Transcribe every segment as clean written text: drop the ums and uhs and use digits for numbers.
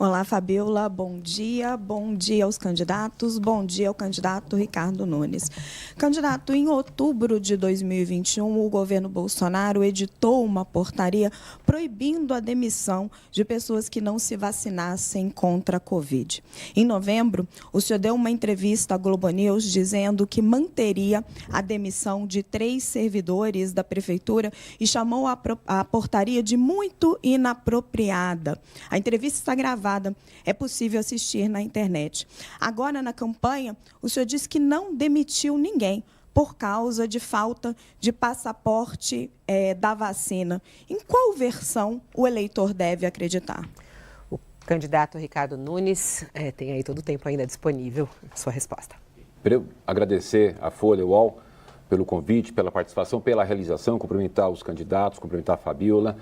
Olá, Fabiola, bom dia aos candidatos, bom dia ao candidato Ricardo Nunes. Candidato, em outubro de 2021, o governo Bolsonaro editou uma portaria proibindo a demissão de pessoas que não se vacinassem contra a Covid. Em novembro, o senhor deu uma entrevista à Globo News dizendo que manteria a demissão de 3 servidores da Prefeitura e chamou a portaria de muito inapropriada. A entrevista está gravada. É possível assistir na internet. Agora, na campanha, o senhor disse que não demitiu ninguém por causa de falta de passaporte da vacina. Em qual versão o eleitor deve acreditar? O candidato Ricardo Nunes tem aí todo o tempo ainda disponível a sua resposta. Quero agradecer à Folha UOL pelo convite, pela participação, pela realização, cumprimentar os candidatos, cumprimentar a Fabiola,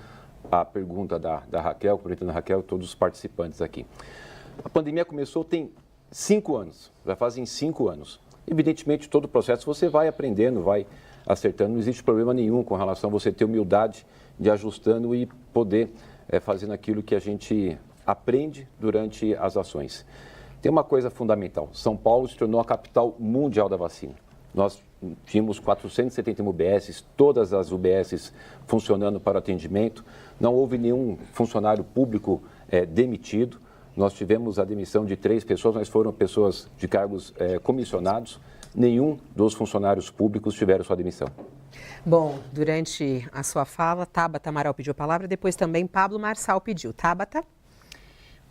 a pergunta da Raquel, cumprimentando a Raquel e todos os participantes aqui. A pandemia começou tem 5 anos, já fazem 5 anos. Evidentemente, todo o processo você vai aprendendo, vai acertando, não existe problema nenhum com relação a você ter humildade de ajustando e poder fazendo aquilo que a gente aprende durante as ações. Tem uma coisa fundamental, São Paulo se tornou a capital mundial da vacina. Nós tínhamos 471 UBSs, todas as UBSs funcionando para atendimento, não houve nenhum funcionário público demitido, nós tivemos a demissão de 3 pessoas, mas foram pessoas de cargos comissionados, nenhum dos funcionários públicos tiveram sua demissão. Bom, durante a sua fala, Tabata Amaral pediu a palavra, depois também Pablo Marçal pediu. Tabata?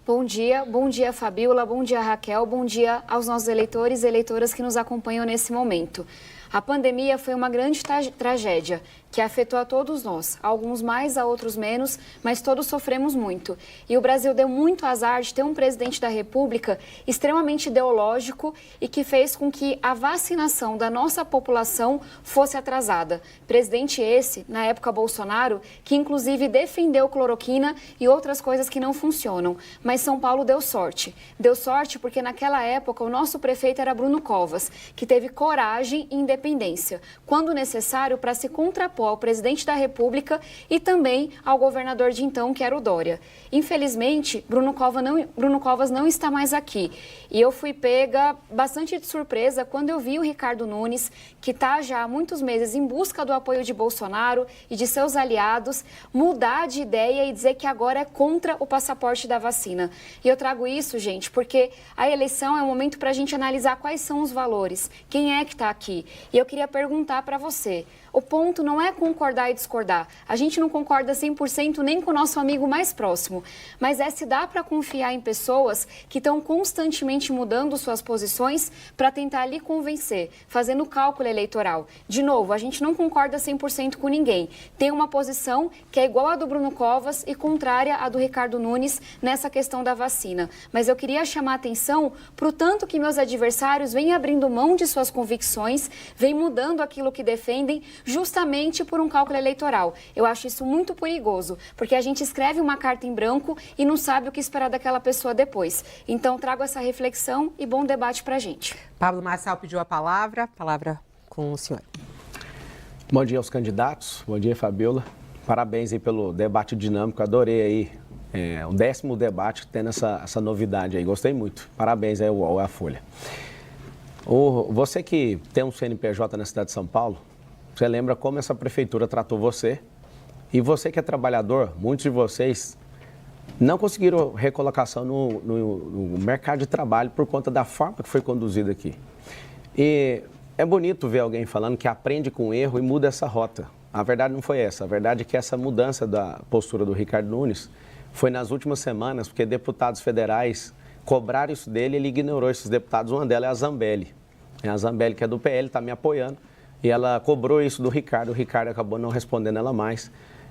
Bom dia Fabiola, bom dia Raquel, bom dia aos nossos eleitores e eleitoras que nos acompanham nesse momento. A pandemia foi uma grande tragédia que afetou a todos nós, alguns mais, a outros menos, mas todos sofremos muito. E o Brasil deu muito azar de ter um presidente da República extremamente ideológico e que fez com que a vacinação da nossa população fosse atrasada. Presidente esse, na época Bolsonaro, que inclusive defendeu cloroquina e outras coisas que não funcionam. Mas São Paulo deu sorte. Deu sorte porque naquela época o nosso prefeito era Bruno Covas, que teve coragem e independência, quando necessário, para se contrapor ao presidente da República e também ao governador de então, que era o Dória. Infelizmente, Bruno Covas não está mais aqui. E eu fui pega bastante de surpresa quando eu vi o Ricardo Nunes, que está já há muitos meses em busca do apoio de Bolsonaro e de seus aliados, mudar de ideia e dizer que agora é contra o passaporte da vacina. E eu trago isso, gente, porque a eleição é um momento para a gente analisar quais são os valores, quem é que está aqui. E eu queria perguntar para você, o ponto não é concordar e discordar. A gente não concorda 100% nem com o nosso amigo mais próximo, mas se dá para confiar em pessoas que estão constantemente mudando suas posições para tentar lhe convencer, fazendo cálculo eleitoral. De novo, a gente não concorda 100% com ninguém. Tem uma posição que é igual à do Bruno Covas e contrária à do Ricardo Nunes nessa questão da vacina. Mas eu queria chamar a atenção para o tanto que meus adversários vêm abrindo mão de suas convicções, vêm mudando aquilo que defendem, justamente por um cálculo eleitoral. Eu acho isso muito perigoso, porque a gente escreve uma carta em branco e não sabe o que esperar daquela pessoa depois. Então, trago essa reflexão e bom debate para a gente. Pablo Marçal pediu a palavra com o senhor. Bom dia aos candidatos, bom dia, Fabiola. Parabéns aí pelo debate dinâmico, adorei aí o 10º debate tendo essa novidade aí, gostei muito. Parabéns aí à Folha. Você que tem um CNPJ na cidade de São Paulo, você lembra como essa prefeitura tratou você? E você que é trabalhador, muitos de vocês não conseguiram recolocação no mercado de trabalho por conta da forma que foi conduzida aqui. E é bonito ver alguém falando que aprende com o erro e muda essa rota. A verdade não foi essa. A verdade é que essa mudança da postura do Ricardo Nunes foi nas últimas semanas, porque deputados federais cobraram isso dele e ele ignorou esses deputados. Uma delas é a Zambelli. A Zambelli, que é do PL, está me apoiando. E ela cobrou isso do Ricardo. O Ricardo acabou não respondendo ela mais.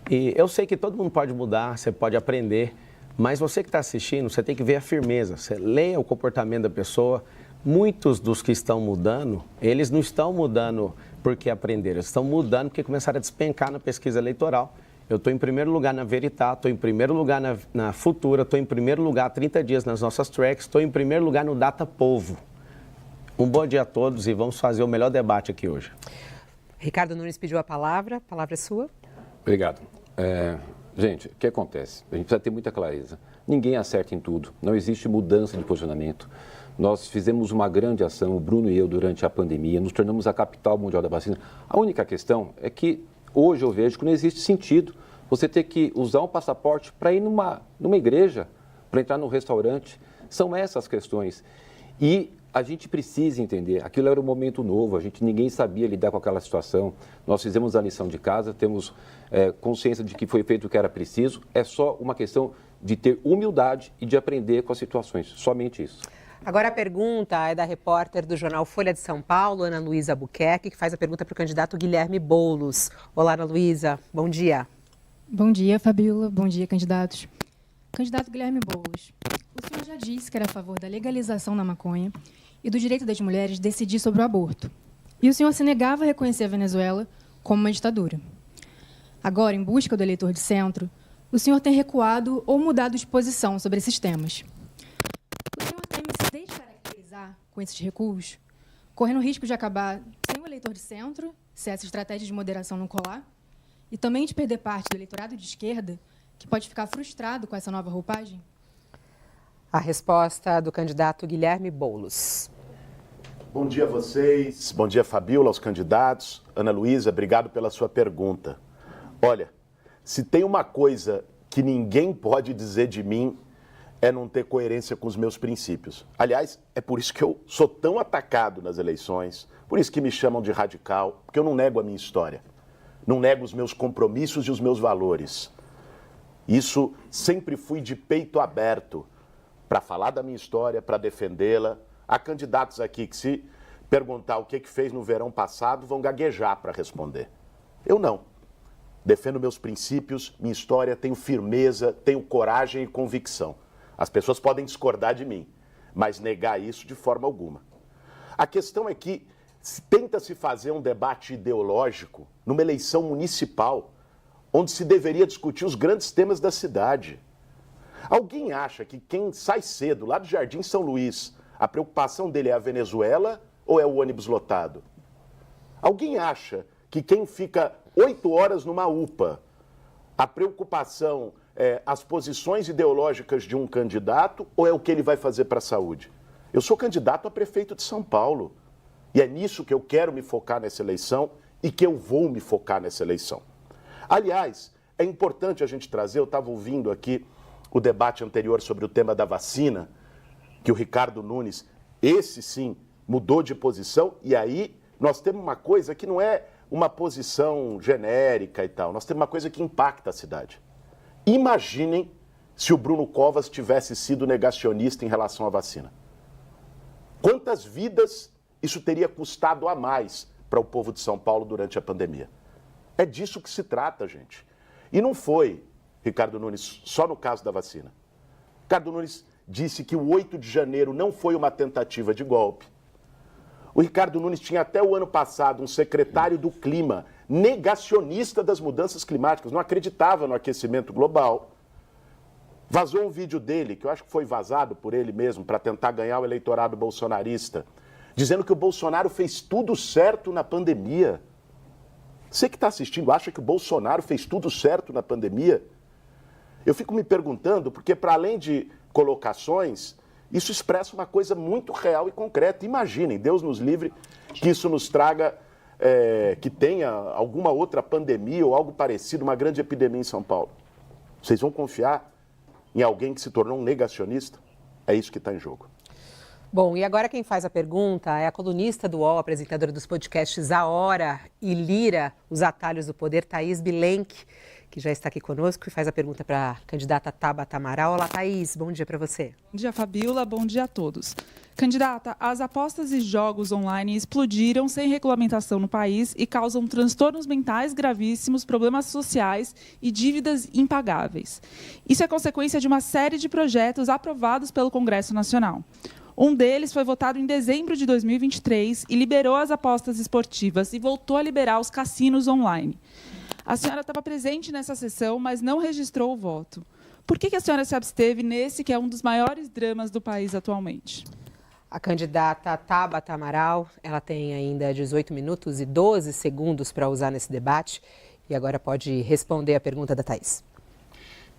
E eu sei que todo mundo pode mudar, você pode aprender, mas você que está assistindo, você tem que ver a firmeza. Você leia o comportamento da pessoa. Muitos dos que estão mudando, eles não estão mudando porque aprenderam, eles estão mudando porque começaram a despencar na pesquisa eleitoral. Eu estou em primeiro lugar na Veritá, estou em primeiro lugar na Futura, estou em primeiro lugar há 30 dias nas nossas tracks, estou em primeiro lugar no Data Povo. Um bom dia a todos e vamos fazer o melhor debate aqui hoje. Ricardo Nunes pediu a palavra é sua. Obrigado. Gente, o que acontece? A gente precisa ter muita clareza. ninguém acerta em tudo, não existe mudança de posicionamento. Nós fizemos uma grande ação, o Bruno e eu, durante a pandemia, nos tornamos a capital mundial da vacina. A única questão é que hoje eu vejo que não existe sentido você ter que usar um passaporte para ir numa igreja, para entrar num restaurante. São essas questões. E a gente precisa entender, aquilo era um momento novo, ninguém sabia lidar com aquela situação. Nós fizemos a lição de casa, temos consciência de que foi feito o que era preciso. É só uma questão de ter humildade e de aprender com as situações, somente isso. Agora a pergunta é da repórter do jornal Folha de São Paulo, Ana Luísa Albuquerque, que faz a pergunta para o candidato Guilherme Boulos. Olá, Ana Luísa, bom dia. Bom dia, Fabíola. Bom dia, candidatos. Candidato Guilherme Boulos, o senhor já disse que era a favor da legalização da maconha e do direito das mulheres decidir sobre o aborto. E o senhor se negava a reconhecer a Venezuela como uma ditadura. Agora, em busca do eleitor de centro, o senhor tem recuado ou mudado de posição sobre esses temas. O senhor teme se descaracterizar com esses recuos, correndo o risco de acabar sem o eleitor de centro, se essa estratégia de moderação não colar, e também de perder parte do eleitorado de esquerda, que pode ficar frustrado com essa nova roupagem? A resposta do candidato Guilherme Boulos. Bom dia a vocês, bom dia Fabíola, aos candidatos. Ana Luísa, obrigado pela sua pergunta. Olha, se tem uma coisa que ninguém pode dizer de mim é não ter coerência com os meus princípios. Aliás, é por isso que eu sou tão atacado nas eleições, por isso que me chamam de radical, porque eu não nego a minha história, não nego os meus compromissos e os meus valores. Isso sempre fui de peito aberto para falar da minha história, para defendê-la. Há candidatos aqui que, se perguntar o que fez no verão passado, vão gaguejar para responder. Eu não. Defendo meus princípios, minha história, tenho firmeza, tenho coragem e convicção. As pessoas podem discordar de mim, mas negar isso de forma alguma. A questão é que tenta-se fazer um debate ideológico numa eleição municipal, onde se deveria discutir os grandes temas da cidade. Alguém acha que quem sai cedo lá do Jardim São Luís, a preocupação dele é a Venezuela ou é o ônibus lotado? Alguém acha que quem fica 8 horas numa UPA, a preocupação é as posições ideológicas de um candidato ou é o que ele vai fazer para a saúde? Eu sou candidato a prefeito de São Paulo e é nisso que eu quero me focar nessa eleição e que eu vou me focar nessa eleição. Aliás, é importante a gente trazer, eu estava ouvindo aqui o debate anterior sobre o tema da vacina, que o Ricardo Nunes, esse sim, mudou de posição, e aí nós temos uma coisa que não é uma posição genérica e tal, nós temos uma coisa que impacta a cidade. Imaginem se o Bruno Covas tivesse sido negacionista em relação à vacina. Quantas vidas isso teria custado a mais para o povo de São Paulo durante a pandemia? É disso que se trata, gente. E não foi, Ricardo Nunes, só no caso da vacina. Ricardo Nunes disse que o 8 de janeiro não foi uma tentativa de golpe. O Ricardo Nunes tinha até o ano passado um secretário do clima negacionista das mudanças climáticas, não acreditava no aquecimento global. Vazou um vídeo dele, que eu acho que foi vazado por ele mesmo, para tentar ganhar o eleitorado bolsonarista, dizendo que o Bolsonaro fez tudo certo na pandemia. Você que está assistindo acha que o Bolsonaro fez tudo certo na pandemia? Eu fico me perguntando, porque para além de colocações, isso expressa uma coisa muito real e concreta. Imaginem, Deus nos livre, que isso nos traga, que tenha alguma outra pandemia ou algo parecido, uma grande epidemia em São Paulo. Vocês vão confiar em alguém que se tornou um negacionista? É isso que está em jogo. Bom, e agora quem faz a pergunta é a colunista do UOL, apresentadora dos podcasts A Hora e Lira, Os Atalhos do Poder, Thaís Bilenque, que já está aqui conosco e faz a pergunta para a candidata Tabata Amaral. Olá, Thaís, bom dia para você. Bom dia, Fabíola, bom dia a todos. Candidata, as apostas e jogos online explodiram sem regulamentação no país e causam transtornos mentais gravíssimos, problemas sociais e dívidas impagáveis. Isso é consequência de uma série de projetos aprovados pelo Congresso Nacional. Um deles foi votado em dezembro de 2023 e liberou as apostas esportivas e voltou a liberar os cassinos online. A senhora estava presente nessa sessão, mas não registrou o voto. Por que a senhora se absteve nesse que é um dos maiores dramas do país atualmente? A candidata Tabata Amaral, ela tem ainda 18 minutos e 12 segundos para usar nesse debate e agora pode responder a pergunta da Thaís.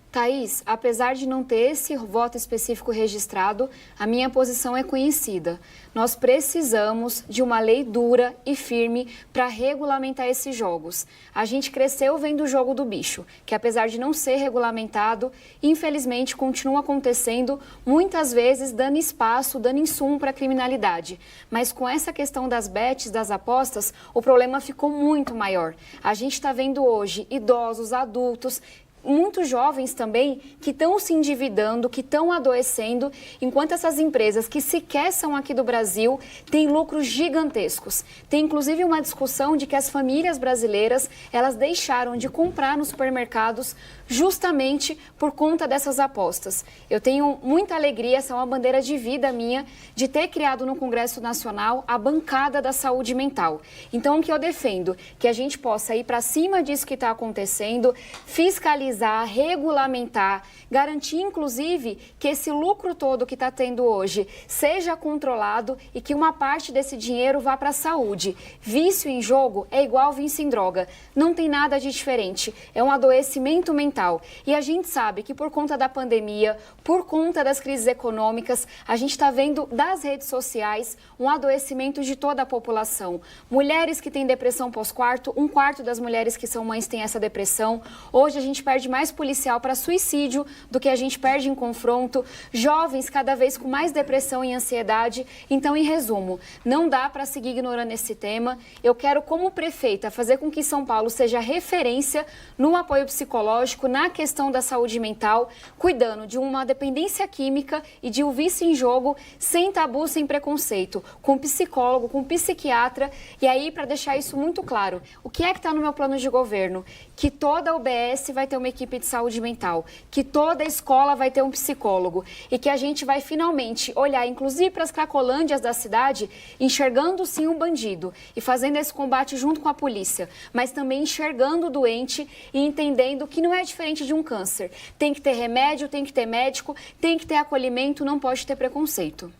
Thaís, apesar de não ter esse voto específico registrado, a minha posição é conhecida. Nós precisamos de uma lei dura e firme para regulamentar esses jogos. A gente cresceu vendo o jogo do bicho, que apesar de não ser regulamentado, infelizmente continua acontecendo, muitas vezes dando espaço, dando insumo para a criminalidade. Mas com essa questão das bets, das apostas, o problema ficou muito maior. A gente está vendo hoje idosos, adultos, muitos jovens também que estão se endividando, que estão adoecendo, enquanto essas empresas que sequer são aqui do Brasil têm lucros gigantescos. Tem inclusive uma discussão de que as famílias brasileiras, elas deixaram de comprar nos supermercados justamente por conta dessas apostas. Eu tenho muita alegria, essa é uma bandeira de vida minha, de ter criado no Congresso Nacional a bancada da saúde mental. Então, o que eu defendo? Que a gente possa ir para cima disso que está acontecendo, fiscalizar, regulamentar, garantir, inclusive, que esse lucro todo que está tendo hoje seja controlado e que uma parte desse dinheiro vá para a saúde. Vício em jogo é igual vício em droga. Não tem nada de diferente. É um adoecimento mental. E a gente sabe que por conta da pandemia, por conta das crises econômicas, a gente está vendo das redes sociais um adoecimento de toda a população. Mulheres que têm depressão pós-parto, 1/4 das mulheres que são mães têm essa depressão. Hoje a gente perde mais policial para suicídio do que a gente perde em confronto. Jovens cada vez com mais depressão e ansiedade. Então, em resumo, não dá para seguir ignorando esse tema. Eu quero, como prefeita, fazer com que São Paulo seja referência no apoio psicológico, na questão da saúde mental, cuidando de uma dependência química e de um vício em jogo, sem tabu, sem preconceito, com psicólogo, com psiquiatra. E aí, para deixar isso muito claro, o que é que está no meu plano de governo? Que toda UBS vai ter uma equipe de saúde mental, que toda escola vai ter um psicólogo e que a gente vai finalmente olhar, inclusive para as cracolândias da cidade, enxergando sim um bandido e fazendo esse combate junto com a polícia, mas também enxergando o doente e entendendo que não é diferente de um câncer. Tem que ter remédio, tem que ter médico, tem que ter acolhimento, não pode ter preconceito.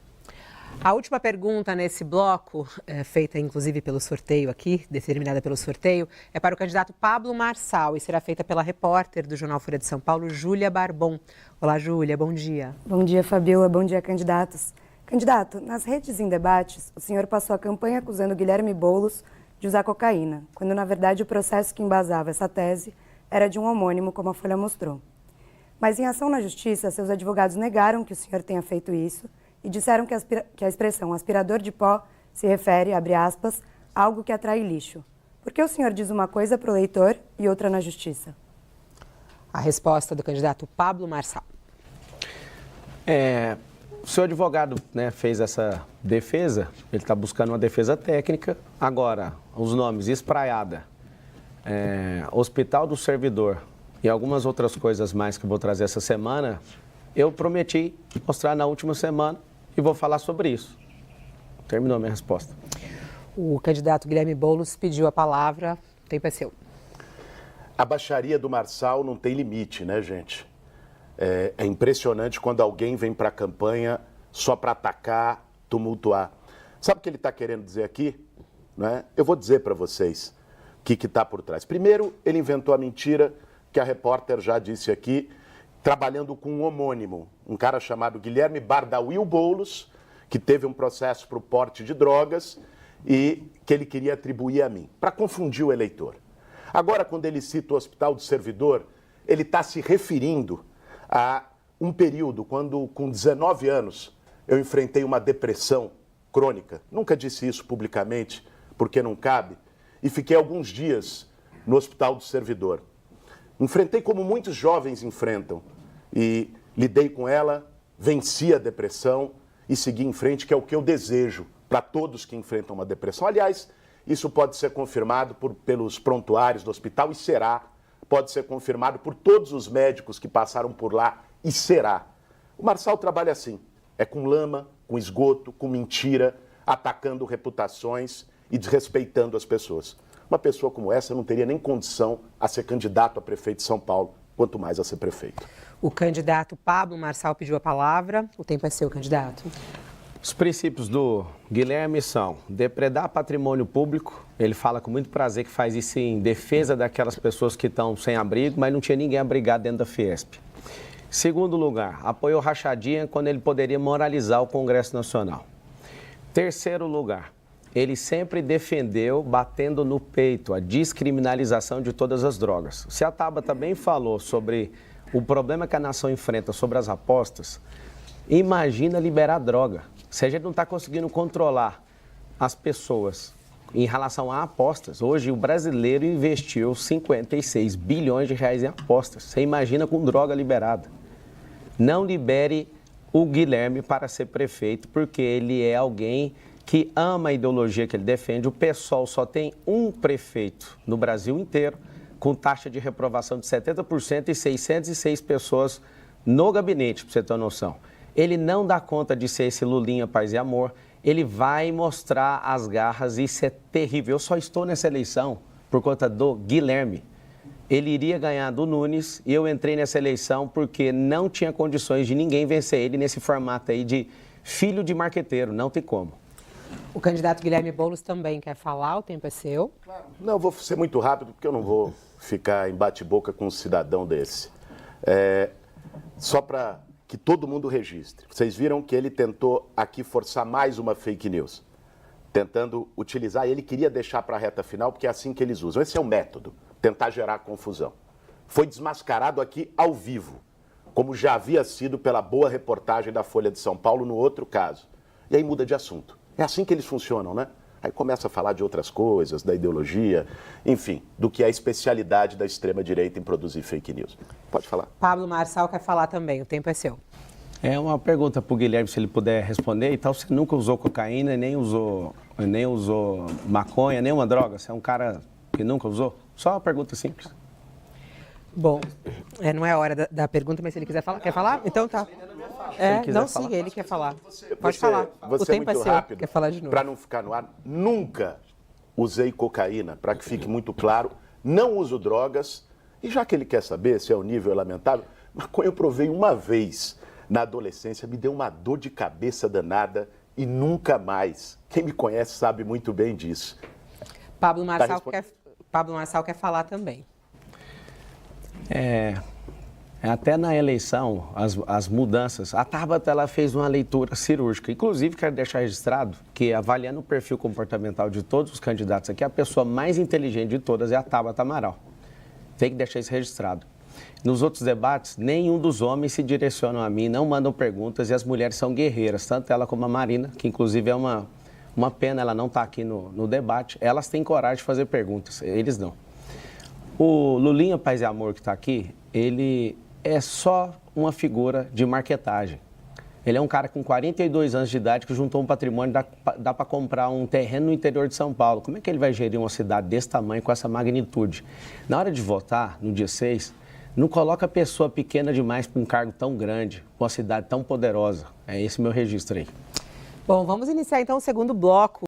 A última pergunta nesse bloco, feita inclusive pelo sorteio aqui, determinada pelo sorteio, é para o candidato Pablo Marçal e será feita pela repórter do Jornal Folha de São Paulo, Júlia Barbon. Olá, Júlia, bom dia. Bom dia, Fabiola, bom dia, candidatos. Candidato, nas redes em debates, o senhor passou a campanha acusando Guilherme Boulos de usar cocaína, quando na verdade o processo que embasava essa tese era de um homônimo, como a Folha mostrou. Mas em ação na justiça, seus advogados negaram que o senhor tenha feito isso e disseram que a expressão aspirador de pó se refere, abre aspas, a algo que atrai lixo. Por que o senhor diz uma coisa para o leitor e outra na justiça? A resposta do candidato Pablo Marçal. O seu advogado, né, fez essa defesa, ele está buscando uma defesa técnica. Agora, os nomes Espraiada, Hospital do Servidor e algumas outras coisas mais que eu vou trazer essa semana, eu prometi mostrar na última semana e vou falar sobre isso. Terminou a minha resposta. O candidato Guilherme Boulos pediu a palavra, o tempo é seu. A baixaria do Marçal não tem limite, né, gente? É impressionante quando alguém vem para a campanha só para atacar, tumultuar. Sabe o que ele está querendo dizer aqui? Né? Eu vou dizer para vocês o que está por trás. Primeiro, ele inventou a mentira que a repórter já disse aqui, trabalhando com um homônimo, um cara chamado Guilherme Bardawil Boulos, que teve um processo para o porte de drogas e que ele queria atribuir a mim, para confundir o eleitor. Agora, quando ele cita o Hospital do Servidor, ele está se referindo a um período quando, com 19 anos, eu enfrentei uma depressão crônica. Nunca disse isso publicamente, porque não cabe, e fiquei alguns dias no Hospital do Servidor. Enfrentei como muitos jovens enfrentam, e lidei com ela, venci a depressão e segui em frente, que é o que eu desejo para todos que enfrentam uma depressão. Aliás, isso pode ser confirmado pelos prontuários do hospital e será. Pode ser confirmado por todos os médicos que passaram por lá e será. O Marçal trabalha assim, é com lama, com esgoto, com mentira, atacando reputações e desrespeitando as pessoas. Uma pessoa como essa não teria nem condição a ser candidato a prefeito de São Paulo, quanto mais a ser prefeito. O candidato Pablo Marçal pediu a palavra. O tempo é seu, candidato. Os princípios do Guilherme são depredar patrimônio público. Ele fala com muito prazer que faz isso em defesa daquelas pessoas que estão sem abrigo, mas não tinha ninguém abrigado dentro da Fiesp. Segundo lugar, apoiou rachadinha quando ele poderia moralizar o Congresso Nacional. Terceiro lugar, ele sempre defendeu, batendo no peito, a descriminalização de todas as drogas. Se a Tabata também falou sobre o problema que a nação enfrenta sobre as apostas, imagina liberar droga. Se a gente não está conseguindo controlar as pessoas em relação a apostas, hoje o brasileiro investiu 56 bilhões de reais em apostas. Você imagina com droga liberada. Não libere o Guilherme para ser prefeito, porque ele é alguém que ama a ideologia que ele defende. O PSOL só tem um prefeito no Brasil inteiro, com taxa de reprovação de 70% e 606 pessoas no gabinete, para você ter uma noção. Ele não dá conta de ser esse Lulinha Paz e Amor. Ele vai mostrar as garras e isso é terrível. Eu só estou nessa eleição por conta do Guilherme. Ele iria ganhar do Nunes e eu entrei nessa eleição porque não tinha condições de ninguém vencer ele nesse formato aí de filho de marqueteiro. Não tem como. O candidato Guilherme Boulos também quer falar, o tempo é seu. Claro. Não, vou ser muito rápido porque eu não vou ficar em bate-boca com um cidadão desse. Só para que todo mundo registre. Vocês viram que ele tentou aqui forçar mais uma fake news, tentando utilizar, ele queria deixar para a reta final, porque é assim que eles usam. Esse é o método, tentar gerar confusão. Foi desmascarado aqui ao vivo, como já havia sido pela boa reportagem da Folha de São Paulo no outro caso. E aí muda de assunto. É assim que eles funcionam, né? Aí começa a falar de outras coisas, da ideologia, enfim, do que é a especialidade da extrema-direita em produzir fake news. Pode falar. Pablo Marçal quer falar também, o tempo é seu. É uma pergunta para o Guilherme, se ele puder responder. E tal, você nunca usou cocaína, nem usou maconha, nenhuma droga? Você é um cara que nunca usou? Só uma pergunta simples. Bom, não é a hora da pergunta, mas se ele quiser falar, quer falar? Então tá. Não, sim, ele quer falar. Pode falar. O tempo é seu. Rápido, quer falar de novo. Para não ficar no ar, nunca usei cocaína, para que fique muito claro. Não uso drogas. E já que ele quer saber se é o nível lamentável, maconha eu provei uma vez na adolescência, me deu uma dor de cabeça danada e nunca mais. Quem me conhece sabe muito bem disso. Pablo Marçal quer falar também. Até na eleição, as mudanças, a Tabata ela fez uma leitura cirúrgica. Inclusive, quero deixar registrado que, avaliando o perfil comportamental de todos os candidatos aqui, a pessoa mais inteligente de todas é a Tabata Amaral. Tem que deixar isso registrado. Nos outros debates, nenhum dos homens se direcionam a mim, não mandam perguntas e as mulheres são guerreiras, tanto ela como a Marina, que inclusive é uma pena ela não estar aqui no debate. Elas têm coragem de fazer perguntas, eles não. O Lulinha Paz e Amor que está aqui, ele é só uma figura de marquetagem. Ele é um cara com 42 anos de idade que juntou um patrimônio, dá para comprar um terreno no interior de São Paulo. Como é que ele vai gerir uma cidade desse tamanho, com essa magnitude? Na hora de votar, no dia 6, não coloca pessoa pequena demais para um cargo tão grande, com uma cidade tão poderosa. É esse meu registro aí. Bom, vamos iniciar então o segundo bloco